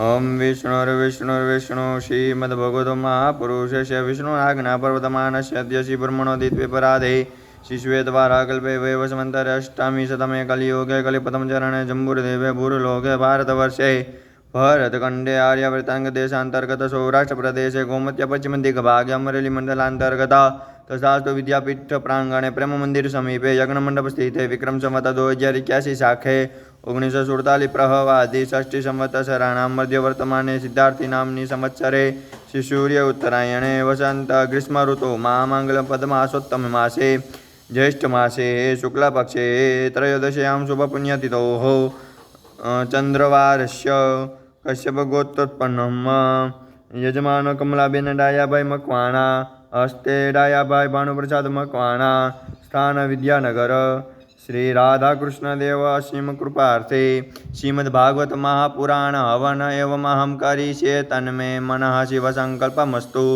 ओम विष्णुर्विष्णुर्विष्णु श्रीमद्भगवतो महापुरुषस्य विष्णुराज्ञापर्वतमानस्य अद्य ब्रह्मणोदित्वेपराधे शिश्वेद्वारा कल्पे वैवस्वन्तरष्टामी शतमे कलियुगे कलिपतम चरणे जम्बूर्देवे भूर्लोके भारतवर्षे भरतखण्डे आर्यावर्ताङ्गदेशान्तर्गत सौराष्ट्रप्रदेशे गोमत्य पश्चिमदिग्भागे अमरेलीमण्डलान्तर्गत तथास्तु विद्यापीठ प्रांगणे प्रेम मंदिर समीपे यज्ञमंडप स्थित विक्रम संवत 2081 शाखे 1947 प्रहवादि षष्ठी संवत्सराणां मध्य वर्तमाने सिद्धार्थी नामनी संवत्सरे शिशूर्य उत्तरायणे वसंत ग्रीष्म ऋतु महामंगल पद्मासोत्तम मासे ज्येष्ठ मासे शुक्लपक्षे त्रयोदश्यां शुभपुण्यतिथोः चंद्रवारस्य कश्यप गोत्रोत्पन्नम् यजमान कमलाबेन डायाभाई मकवाणा हस्ते डायाभाई भानुप्रसाद मकवाणा स्थान विद्यानगर श्री राधाकृष्णदेव असीम कृपार्थे श्रीमद्भागवत महापुराण हवन एवं अहम करिष्ये तन्मे मनः शिव संकल्पमस्तु।